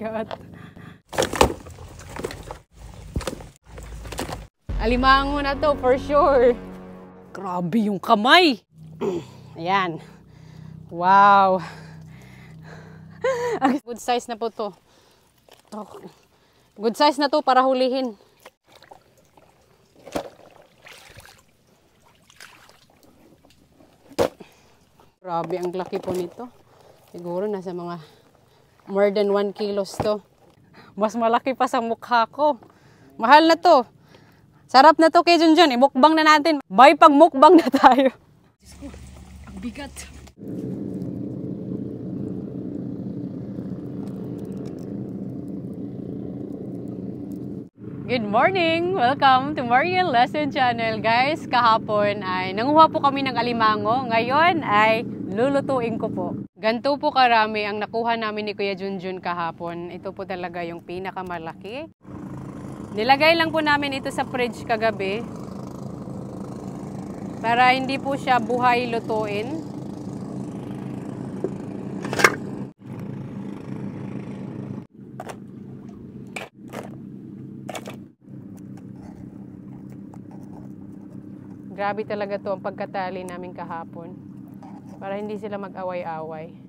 God. Alimango na to, for sure. Grabe yung kamay. Ayan. Wow. Good size na po to. Good size na to para hulihin. Grabe, ang laki po nito. Siguro nasa mga more than 1 kilos to. Mas malaki pa sa mukha ko. Mahal na to. Sarap na to kay Junjun. Imukbang na natin. Bye, pag mukbang na tayo. Ang bigat. Good morning! Welcome to Mariel Lesson Channel. Guys, kahapon ay nanguha po kami ng alimango. Ngayon ay lulutuin ko po. Ganito po karami ang nakuha namin ni Kuya Junjun kahapon. Ito po talaga yung pinakamalaki. Nilagay lang po namin ito sa fridge kagabi para hindi po siya buhay lutuin. Grabe talaga to ang pagkatali namin kahapon para hindi sila mag-away-away.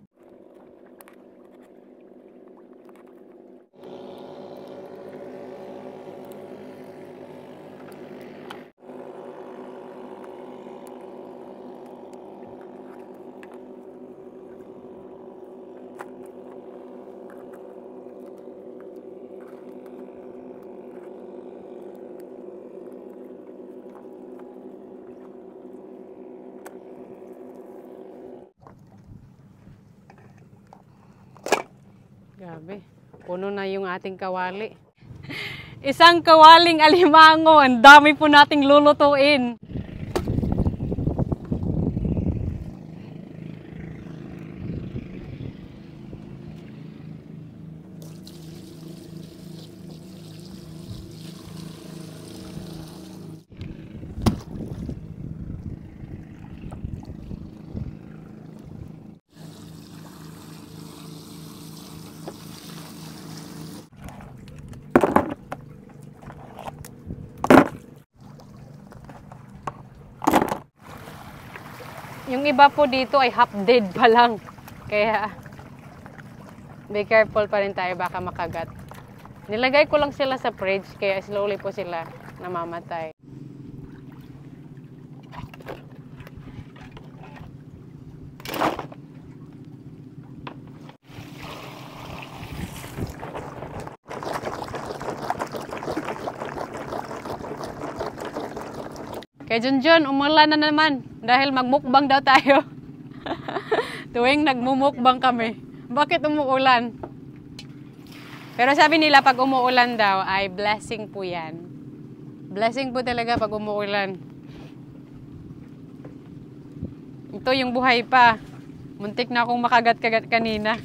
Grabe, puno na yung ating kawali. Isang kawaling alimango, ang dami po nating lulutuin. Yung iba po dito ay half dead pa lang. Kaya be careful pa rin tayo, baka makagat. Nilagay ko lang sila sa fridge kaya slowly po sila namamatay. Kay Junjun, umulan na naman dahil magmukbang daw tayo. Tuwing nagmumukbang kami. Bakit umuulan? Pero sabi nila pag umuulan daw ay blessing po yan. Blessing po talaga pag umuulan. Ito yung buhay pa. Muntik na akong makagat-kagat kanina.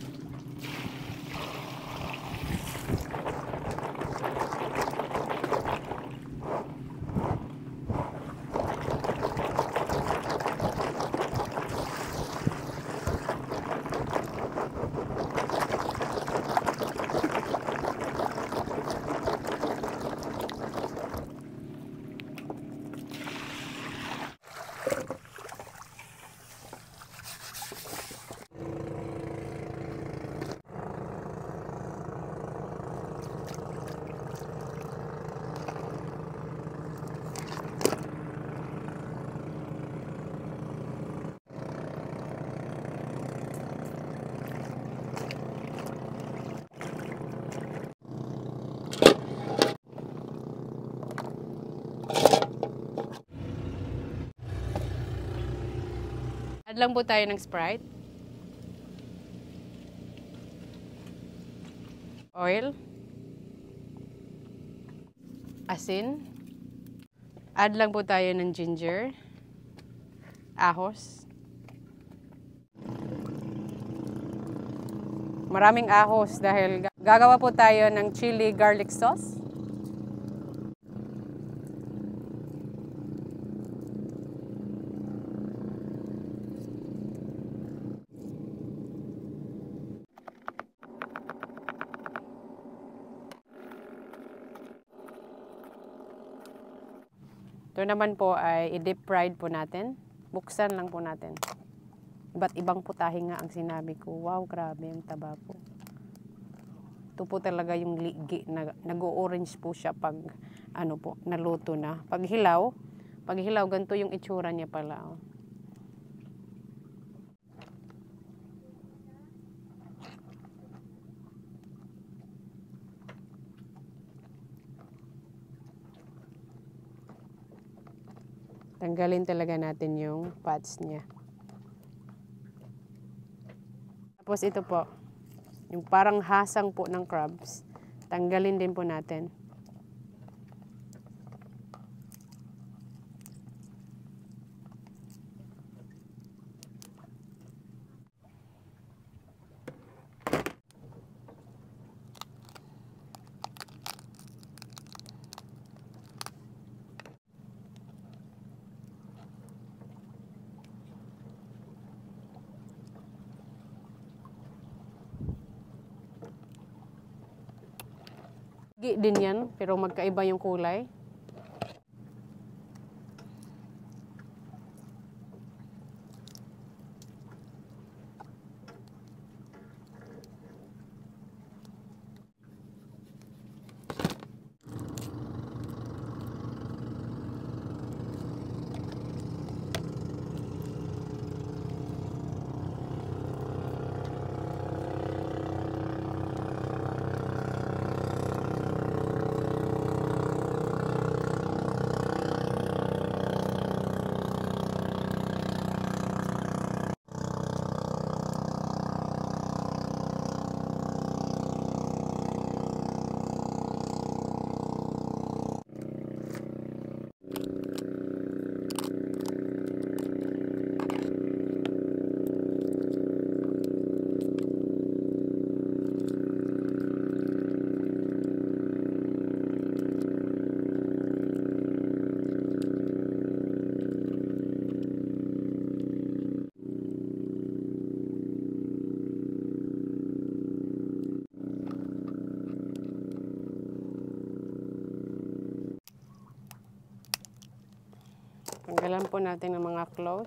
Add lang po tayo ng Sprite. Oil. Asin. Add lang po tayo ng ginger. Ahos. Maraming ahos dahil gagawa po tayo ng chili garlic sauce. Ito naman po ay i-deep fried po natin. Buksan lang po natin. Iba't ibang putahe nga ang sinabi ko. Wow, grabe ang taba po. Ito po talaga yung ligi. Nag-orange po siya pag ano po, naluto na. Pag hilaw, ganito yung itsura niya pala. Oh. Tanggalin talaga natin yung pads niya. Tapos ito po, yung parang hasang po ng crabs. Tanggalin din po natin. Din yan, pero magkaiba yung kulay. Tanggalan po natin ng mga claws.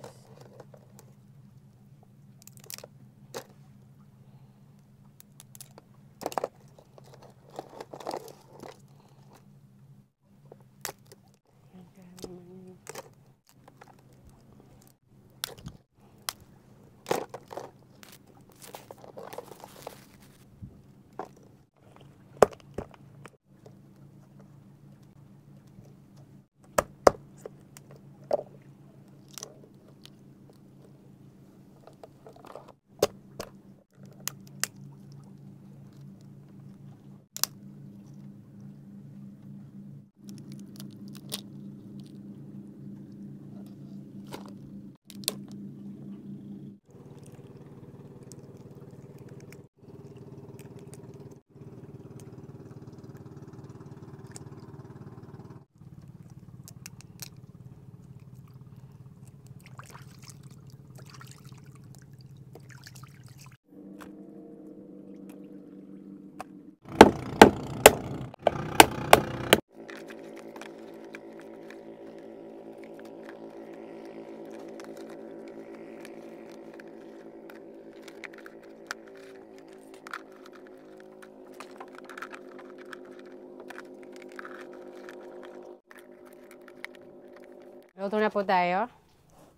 Luto na po tayo.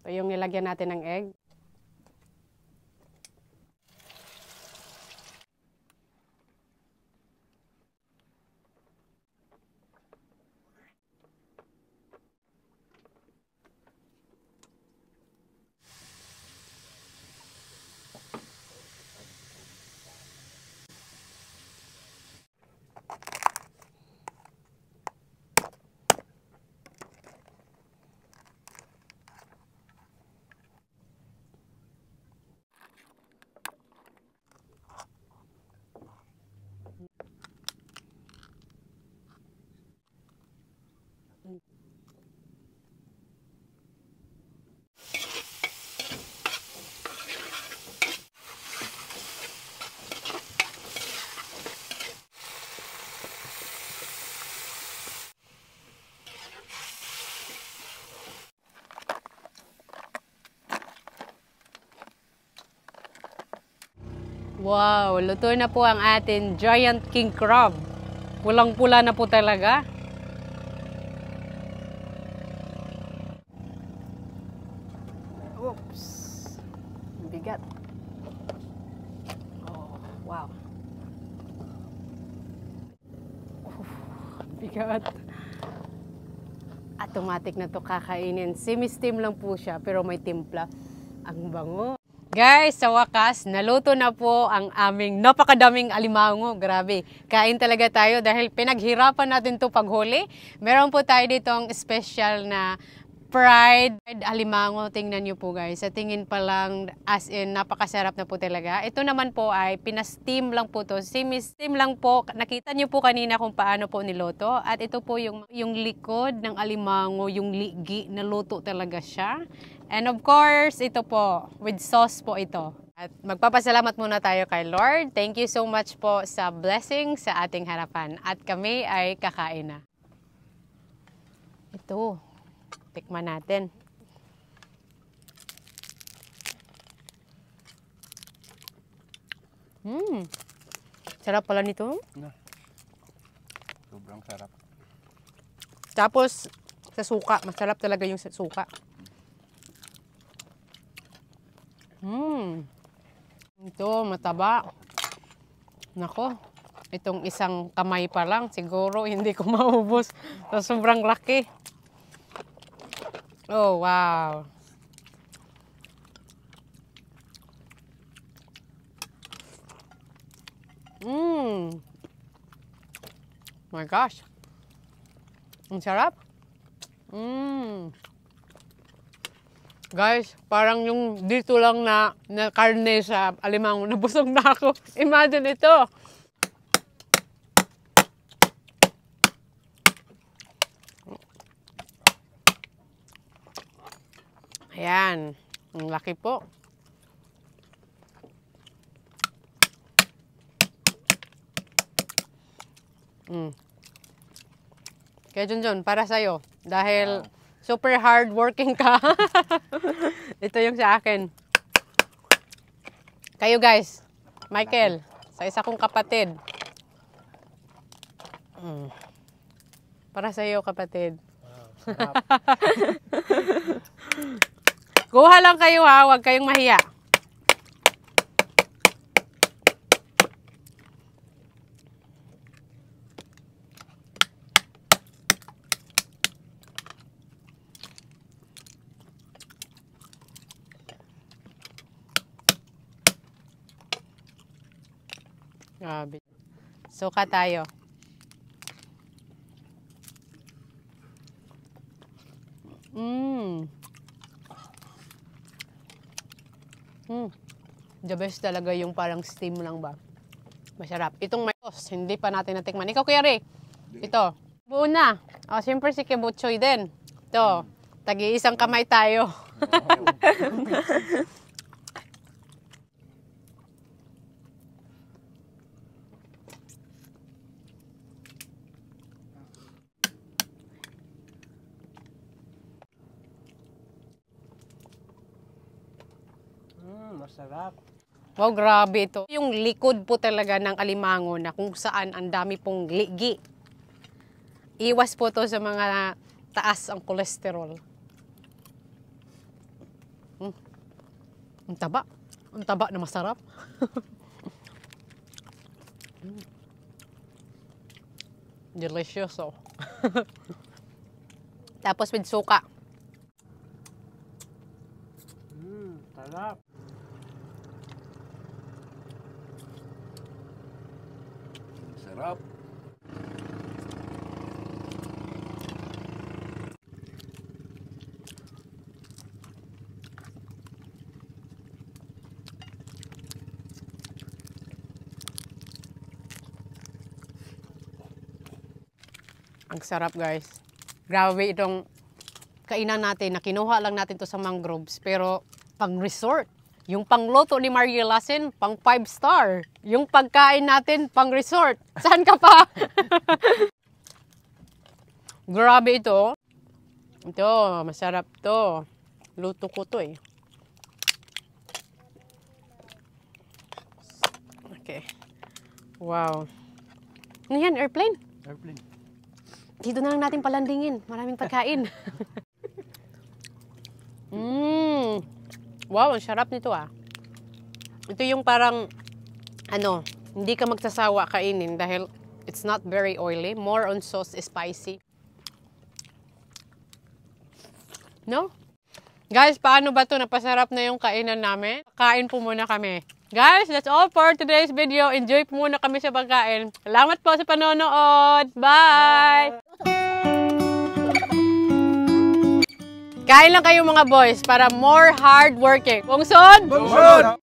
Ito yung nilagyan natin ng egg. Wow, luto na po ang atin giant king crab. Pulang-pula na po talaga. Oops. Bigat. Oh, wow. Bigat. Automatic na to kakainin. Semi-steam lang po siya pero may timpla. Ang bango. Guys, sa wakas, naluto na po ang aming napakadaming alimango. Grabe, kain talaga tayo dahil pinaghirapan natin to paghuli. Meron po tayo ditong special na fried alimango. Tingnan nyo po guys, sa tingin pa lang as in napakasarap na po talaga. Ito naman po ay pina-steam lang po to. Semi-steam lang po. Nakita nyo po kanina kung paano po niluto. At ito po yung likod ng alimango, yung ligi, naluto talaga siya. And of course, ito po, with sauce po ito. At magpapasalamat muna tayo kay Lord. Thank you so much po sa blessing sa ating harapan. At kami ay kakain na. Ito, tikman natin. Sarap pala nito. Sobrang sarap. Tapos, sa suka. Masarap talaga yung sa suka. Ito, mataba. Nako, itong isang kamay pa lang, siguro hindi ko maubos. So, sobrang laki. Oh, wow. My gosh. Ang sarap. Guys, parang yung dito lang na karne sa alimango, nabusog na ako. Imagine ito. Ayan. Ang laki po. Kaya Junjun, para sa'yo. Dahil super hard working ka. Ito yung sa akin. Kayo guys, Michael, sa isa kong kapatid. Para sa iyo kapatid. Wow, kuha lang kayo ha, huwag kayong mahiya. Grabe. Suka tayo. The best talaga yung parang steam lang ba. Masarap. Itong may sauce, hindi pa natin natikman. Ikaw Kuya Ray, ito. Buo na. O, siyempre si Kebutchoy din. Ito, tagi-isang kamay tayo. Masarap. Wow, grabe ito. Yung likod po talaga ng alimango na kung saan ang dami pong ligi. Iwas po to sa mga taas ang kolesterol. Ang taba. Ang taba na masarap. Delicious oh. Tapos with suka. Sarap. Sarap. Ang sarap guys. Grabe itong kainan natin na kinuha lang natin to sa mangroves pero pang resort. Yung pangloto ni Maria Lassen, pang 5-star. Yung pagkain natin, pang resort. Saan ka pa? Grabe ito. Ito, masarap to. Luto ko to eh. Okay. Wow. Ano yan? Airplane? Airplane. Dito na lang natin palandingin. Maraming pagkain. Wow, ang sarap nito ah. Ito yung parang, hindi ka magsasawa kainin dahil it's not very oily. More on sauce, spicy. No? Guys, paano ba ito? Napasarap na yung kainan namin. Kain po muna kami. Guys, that's all for today's video. Enjoy po muna kami sa pagkain. Salamat po sa panonood. Bye! Kain lang kayo mga boys para more hardworking. Bungsod! Bungsod!